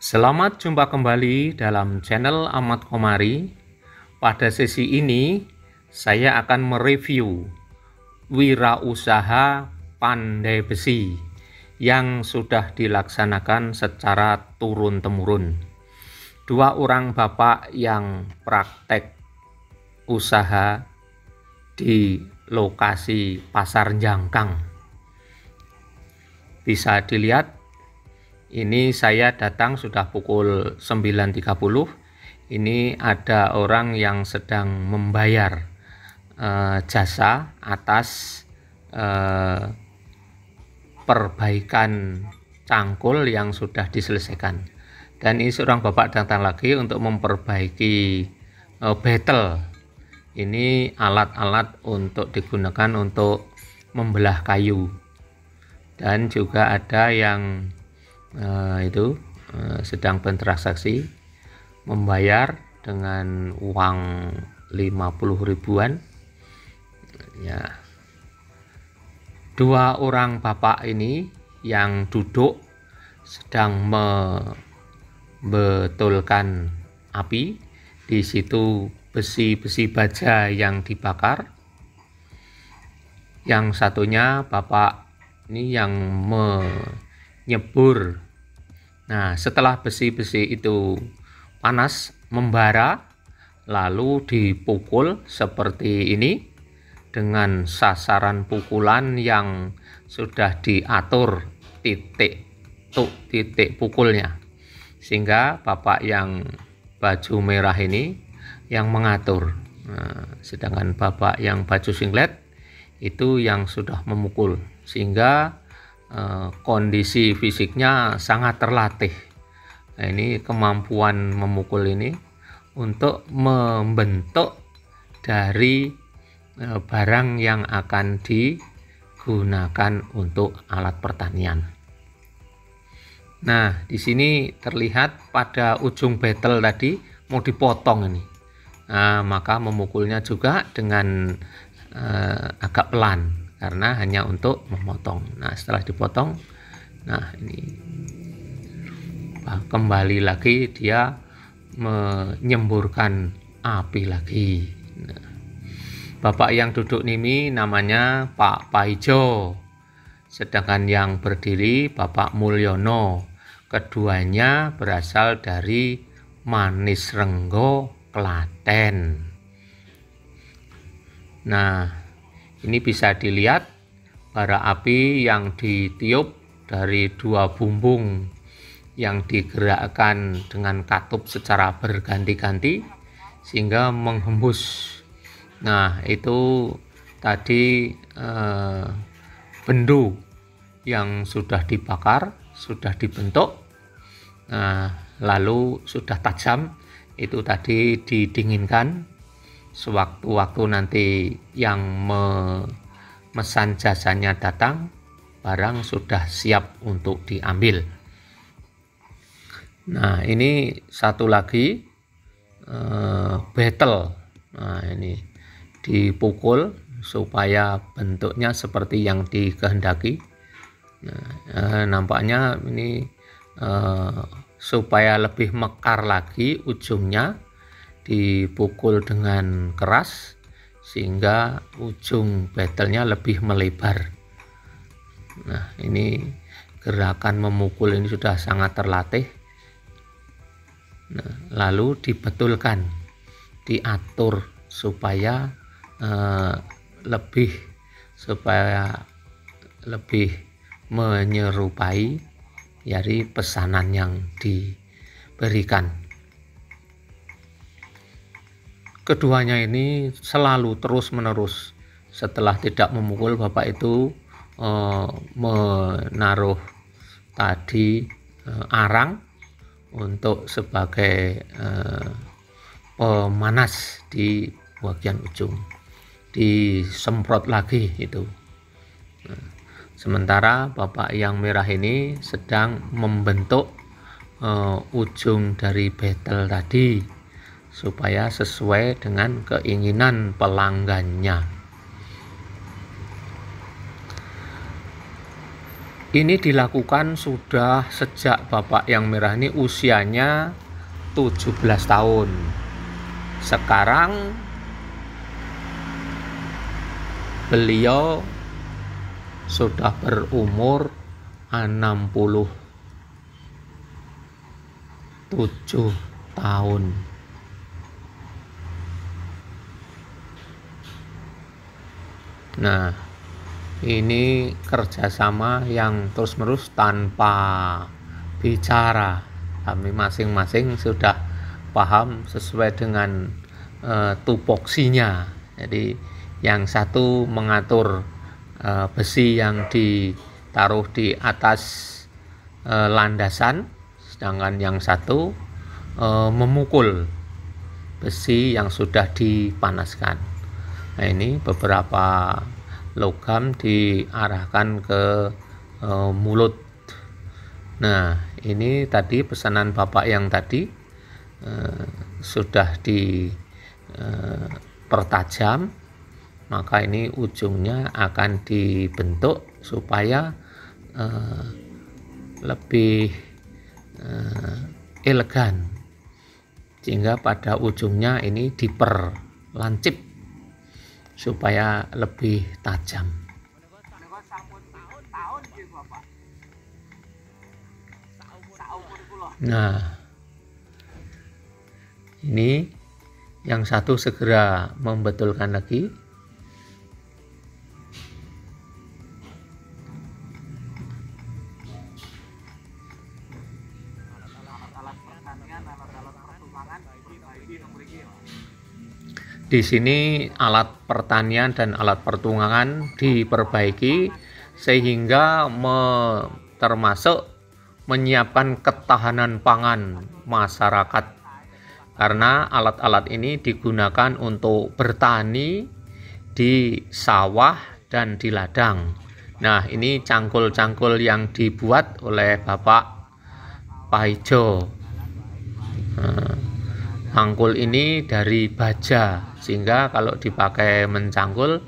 Selamat jumpa kembali dalam channel Ahmad Komari. Pada sesi ini saya akan mereview wirausaha pandai besi yang sudah dilaksanakan secara turun-temurun. Dua orang bapak yang praktek usaha di lokasi Pasar Jangkang. Bisa dilihat, ini saya datang sudah pukul 9.30. Ini ada orang yang sedang membayar jasa atas perbaikan cangkul yang sudah diselesaikan. Dan ini seorang bapak datang lagi untuk memperbaiki betel. Ini alat-alat untuk digunakan untuk membelah kayu. Dan juga ada yang sedang bertransaksi membayar dengan uang 50 ribuan ya. Dua orang bapak ini yang duduk sedang membetulkan api. Di situ besi-besi baja yang dibakar. Yang satunya bapak ini yang menyebur. Nah, setelah besi-besi itu panas, membara, lalu dipukul seperti ini dengan sasaran pukulan yang sudah diatur titik pukulnya, sehingga bapak yang baju merah ini yang mengatur. Nah, sedangkan bapak yang baju singlet itu yang sudah memukul, sehingga kondisi fisiknya sangat terlatih. Nah, ini kemampuan memukul ini untuk membentuk dari barang yang akan digunakan untuk alat pertanian. Nah, di sini terlihat pada ujung betel tadi mau dipotong ini. Nah, maka memukulnya juga dengan agak pelan karena hanya untuk memotong. Nah, setelah dipotong, nah ini kembali lagi dia menyemburkan api lagi. Nah, bapak yang duduk ini namanya Pak Paijo, sedangkan yang berdiri Bapak Mulyono. Keduanya berasal dari Manis Renggo, Klaten. Nah, ini bisa dilihat bara api yang ditiup dari dua bumbung yang digerakkan dengan katup secara berganti-ganti sehingga menghembus. Nah, itu tadi bendu yang sudah dibakar, sudah dibentuk, lalu sudah tajam, itu tadi didinginkan. Sewaktu-waktu nanti yang memesan jasanya datang, barang sudah siap untuk diambil. Nah, ini satu lagi betel. Nah, ini dipukul supaya bentuknya seperti yang dikehendaki. Nah, nampaknya ini supaya lebih mekar lagi ujungnya, dipukul dengan keras sehingga ujung betelnya lebih melebar. Nah, ini gerakan memukul ini sudah sangat terlatih. Nah, lalu dibetulkan, diatur supaya lebih menyerupai dari pesanan yang diberikan. Keduanya ini selalu terus-menerus. Setelah tidak memukul, bapak itu menaruh tadi arang untuk sebagai pemanas di bagian ujung, disemprot lagi itu. Sementara bapak yang merah ini sedang membentuk ujung dari betel tadi supaya sesuai dengan keinginan pelanggannya. Ini dilakukan sudah sejak bapak yang merah ini usianya 17 tahun. Sekarang beliau sudah berumur 67 tahun. Nah, ini kerjasama yang terus-menerus tanpa bicara. Kami masing-masing sudah paham sesuai dengan tupoksinya. Jadi yang satu mengatur besi yang ditaruh di atas landasan, sedangkan yang satu memukul besi yang sudah dipanaskan. Nah, ini beberapa logam diarahkan ke mulut. Nah, ini tadi pesanan bapak yang tadi sudah dipertajam, maka ini ujungnya akan dibentuk supaya lebih elegan, sehingga pada ujungnya ini diperlancip supaya lebih tajam. Nah, ini yang satu segera membetulkan lagi. Di sini alat pertanian dan alat pertungangan diperbaiki sehingga termasuk menyiapkan ketahanan pangan masyarakat, karena alat-alat ini digunakan untuk bertani di sawah dan di ladang. Nah, ini cangkul-cangkul yang dibuat oleh Bapak Paijo. Cangkul ini dari baja, sehingga kalau dipakai mencangkul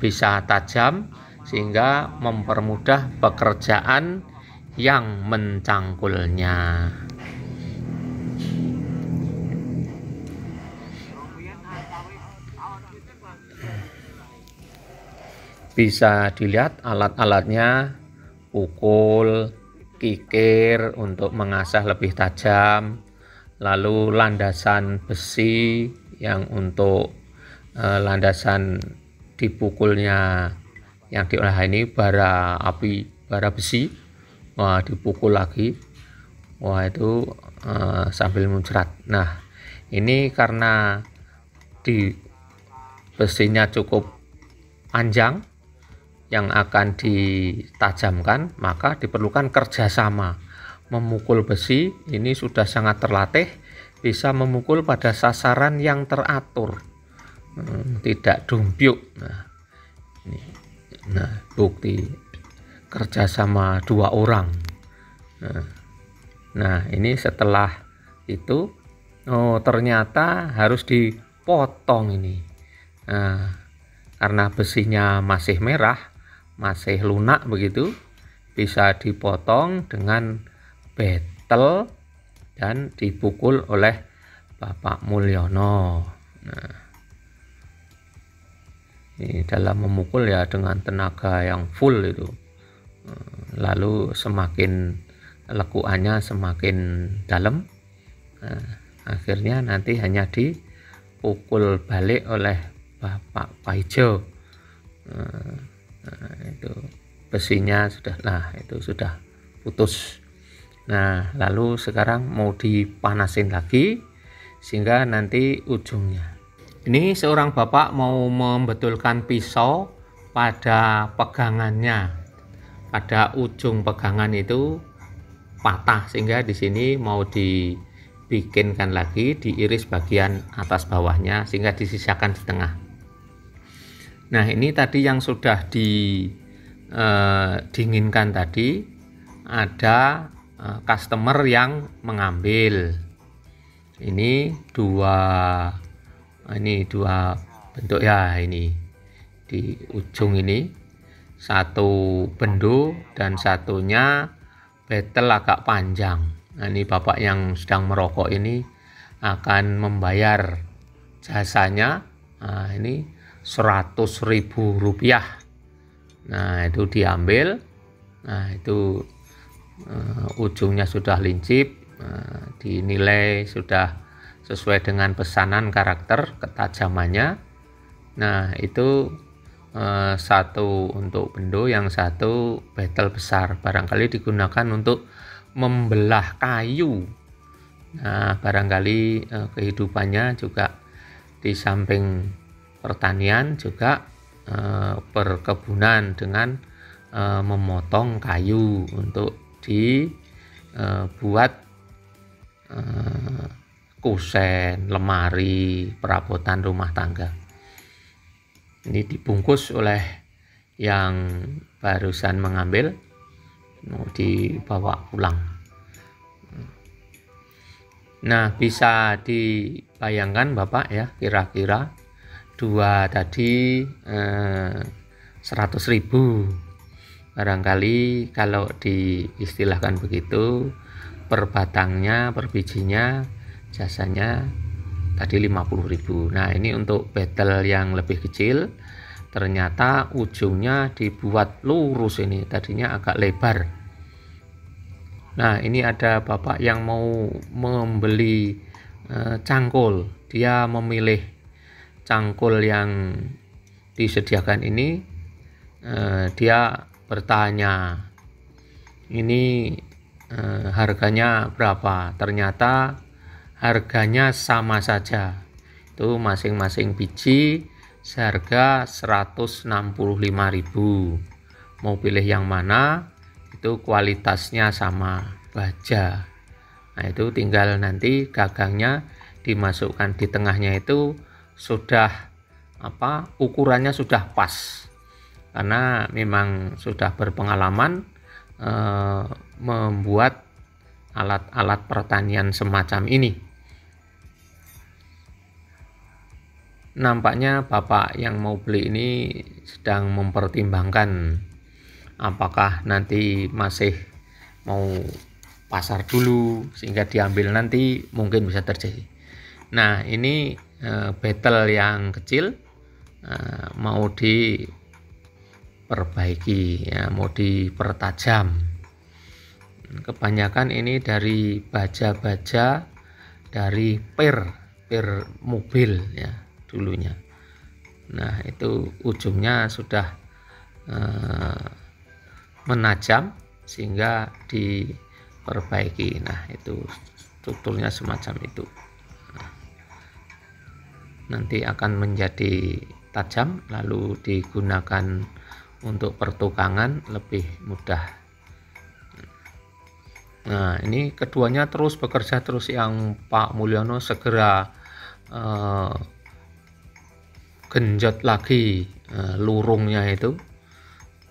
bisa tajam, sehingga mempermudah pekerjaan yang mencangkulnya. Bisa dilihat alat-alatnya, pukul, kikir untuk mengasah lebih tajam, lalu landasan besi yang untuk landasan dipukulnya, yang diolah ini bara api, bara besi. Wah, dipukul lagi, wah itu sambil muncrat. Nah, ini karena di besinya cukup panjang yang akan ditajamkan, maka diperlukan kerjasama. Memukul besi ini sudah sangat terlatih, bisa memukul pada sasaran yang teratur, tidak dumpiuk. Nah, bukti kerjasama dua orang. Nah, ini setelah itu, ternyata harus dipotong ini. Nah, karena besinya masih merah, masih lunak begitu, bisa dipotong dengan betel dan dipukul oleh Bapak Mulyono. Nah, ini dalam memukul ya dengan tenaga yang full itu, lalu semakin lekuannya semakin dalam. Nah, akhirnya nanti hanya dipukul balik oleh Bapak Paijo. Nah, itu besinya sudah, nah itu sudah putus. Nah, lalu sekarang mau dipanasin lagi sehingga nanti ujungnya. Ini seorang bapak mau membetulkan pisau pada pegangannya. Pada ujung pegangan itu patah, sehingga di sini mau dibikinkan lagi, diiris bagian atas bawahnya sehingga disisakan di tengah. Nah, ini tadi yang sudah dinginkan tadi, ada customer yang mengambil. Ini dua bentuk ya, ini di ujung ini satu bendo dan satunya betel agak panjang. Nah, ini bapak yang sedang merokok ini akan membayar jasanya. Nah, ini 100.000 rupiah. Nah, itu diambil. Nah, itu ujungnya sudah lincip, dinilai sudah sesuai dengan pesanan karakter ketajamannya. Nah, itu satu untuk bendo, yang satu betel besar, barangkali digunakan untuk membelah kayu. Nah, barangkali kehidupannya juga di samping pertanian juga perkebunan dengan memotong kayu untuk dibuat kusen, lemari, perabotan rumah tangga. Ini dibungkus oleh yang barusan mengambil, mau dibawa pulang. Nah, bisa dibayangkan Bapak ya, kira-kira dua tadi 100.000. Barangkali kalau diistilahkan begitu, per batangnya, per bijinya, jasanya tadi 50.000. Nah, ini untuk betel yang lebih kecil, ternyata ujungnya dibuat lurus, ini tadinya agak lebar. Nah, ini ada bapak yang mau membeli cangkul. Dia memilih cangkul yang disediakan ini. Dia bertanya, ini harganya berapa? Ternyata harganya sama saja. Itu masing-masing biji seharga 165.000. Mau pilih yang mana? Itu kualitasnya sama, baja. Nah, itu tinggal nanti gagangnya dimasukkan di tengahnya, itu sudah ukurannya sudah pas. Karena memang sudah berpengalaman membuat alat-alat pertanian semacam ini. Nampaknya bapak yang mau beli ini sedang mempertimbangkan apakah nanti masih mau pasar dulu sehingga diambil nanti, mungkin bisa terjadi. Nah, ini betel yang kecil mau diperbaiki ya, mau dipertajam. Kebanyakan ini dari baja-baja dari per mobil ya dulunya. Nah, itu ujungnya sudah menajam sehingga diperbaiki. Nah, itu strukturnya semacam itu. Nanti akan menjadi tajam lalu digunakan untuk pertukangan lebih mudah. Nah, ini keduanya terus bekerja terus, yang Pak Mulyono segera genjot lagi lurungnya itu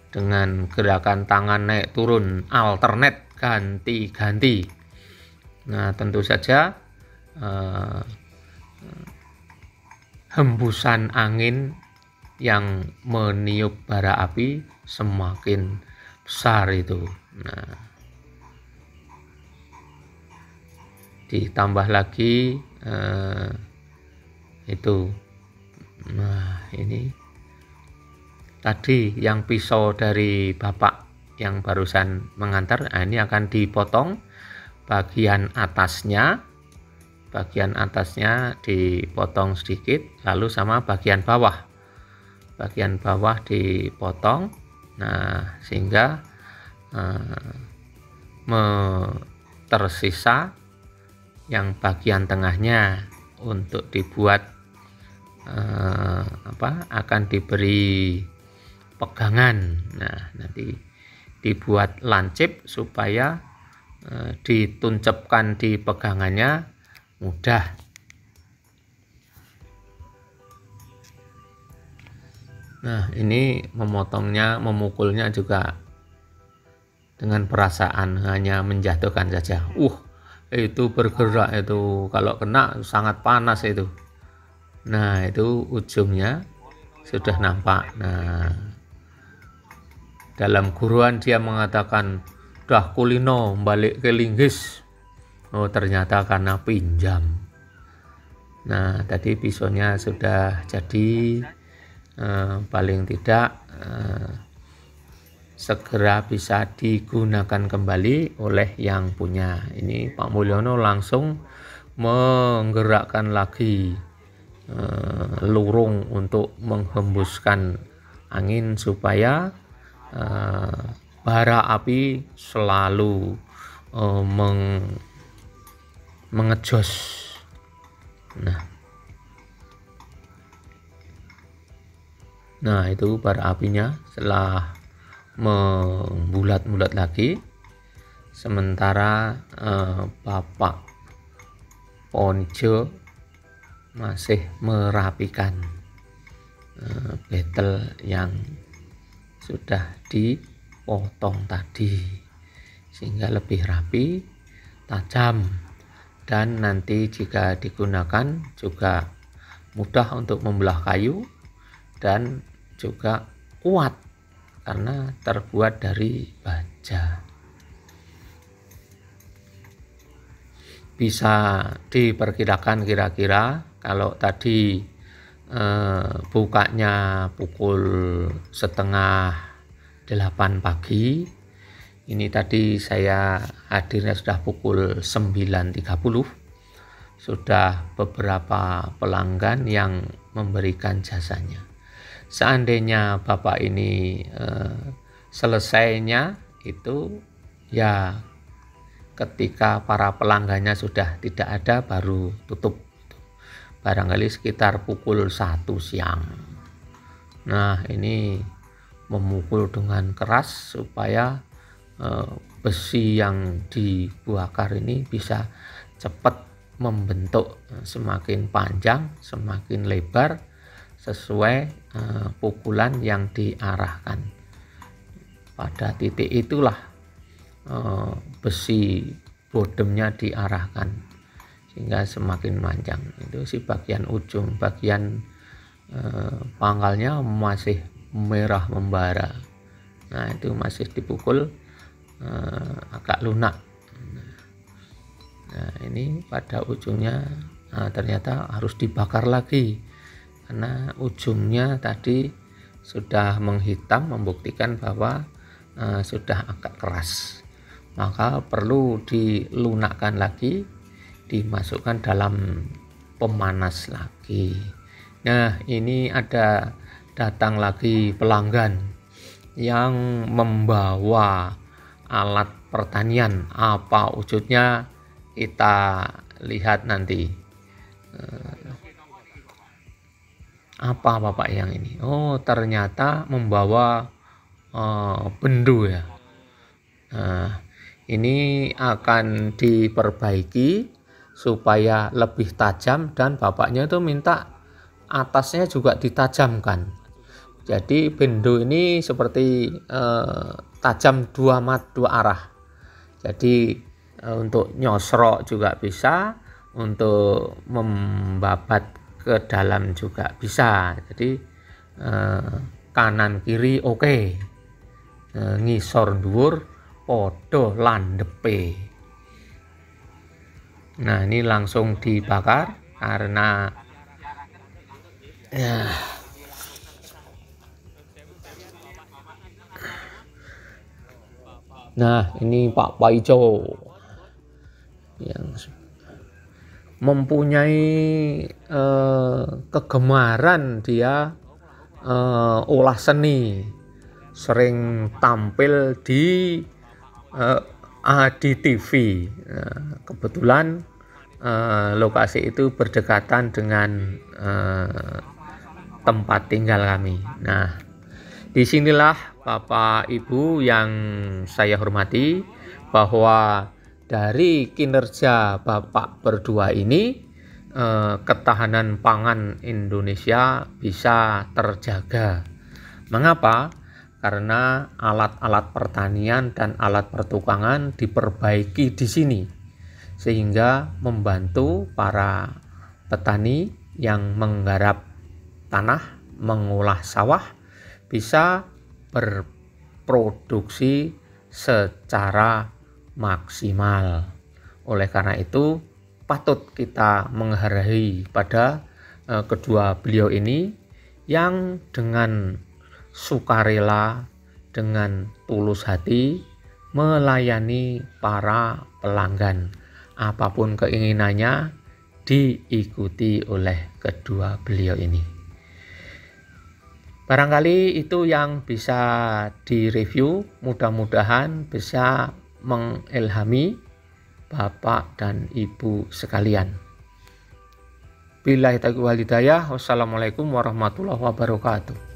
dengan gerakan tangan naik turun alternate, ganti-ganti. Nah, tentu saja hembusan angin yang meniup bara api semakin besar itu. Nah, ditambah lagi itu. Nah, ini tadi yang pisau dari bapak yang barusan mengantar. Nah, ini akan dipotong bagian atasnya dipotong sedikit, lalu sama bagian bawah dipotong. Nah, sehingga tersisa yang bagian tengahnya untuk dibuat akan diberi pegangan. Nah, nanti dibuat lancip supaya dituncepkan di pegangannya mudah. Nah, ini memukulnya juga dengan perasaan, hanya menjatuhkan saja. Itu bergerak, itu kalau kena sangat panas itu. Nah, itu ujungnya sudah nampak. Nah, dalam guruan dia mengatakan, dah kulino balik ke linggis. Oh, ternyata karena pinjam. Nah, tadi pisaunya sudah jadi, paling tidak segera bisa digunakan kembali oleh yang punya. Ini Pak Mulyono langsung menggerakkan lagi lurung untuk menghembuskan angin supaya bara api selalu mengejos. Nah, itu bara apinya setelah membulat-bulat lagi. Sementara Bapak Ponijo masih merapikan betel yang sudah dipotong tadi sehingga lebih rapi, tajam, dan nanti jika digunakan juga mudah untuk membelah kayu dan juga kuat karena terbuat dari baja. Bisa diperkirakan kira-kira kalau tadi bukanya pukul 7:30 pagi, ini tadi saya hadirnya sudah pukul 9:30. Sudah beberapa pelanggan yang memberikan jasanya. Seandainya Bapak ini selesainya itu ya ketika para pelanggannya sudah tidak ada baru tutup, barangkali sekitar pukul 1 siang. Nah, ini memukul dengan keras supaya besi yang dibakar ini bisa cepat membentuk, semakin panjang semakin lebar sesuai pukulan yang diarahkan. Pada titik itulah besi bodemnya diarahkan sehingga semakin panjang. Itu si bagian ujung, bagian pangkalnya masih merah membara. Nah, itu masih dipukul agak lunak. Nah, ini pada ujungnya ternyata harus dibakar lagi karena ujungnya tadi sudah menghitam, membuktikan bahwa sudah agak keras. Maka perlu dilunakkan lagi, dimasukkan dalam pemanas lagi. Nah, ini ada datang lagi pelanggan yang membawa alat pertanian. Apa wujudnya kita lihat nanti. Apa Bapak yang ini? Oh, ternyata membawa bendu ya. Nah, ini akan diperbaiki supaya lebih tajam dan bapaknya itu minta atasnya juga ditajamkan. Jadi bendu ini seperti tajam dua arah. Jadi untuk nyosrok juga bisa, untuk membabat ke dalam juga bisa. Jadi kanan kiri oke. Ngisor dhuwur podo landepe. Nah, ini langsung dibakar karena ya. Nah, ini Pak Paijo yang mempunyai kegemaran, dia olah seni, sering tampil di ADTV. Kebetulan lokasi itu berdekatan dengan tempat tinggal kami. Nah, disinilah Bapak Ibu yang saya hormati, bahwa dari kinerja Bapak berdua ini ketahanan pangan Indonesia bisa terjaga. Mengapa? Karena alat-alat pertanian dan alat pertukangan diperbaiki di sini, sehingga membantu para petani yang menggarap tanah, mengolah sawah bisa berproduksi produksi secara maksimal. Oleh karena itu patut kita menghargai pada kedua beliau ini yang dengan sukarela, dengan tulus hati melayani para pelanggan. Apapun keinginannya diikuti oleh kedua beliau ini. Barangkali itu yang bisa direview, mudah-mudahan bisa mengilhami Bapak dan Ibu sekalian. Billahi taufiq wal hidayah. Wassalamualaikum warahmatullahi wabarakatuh.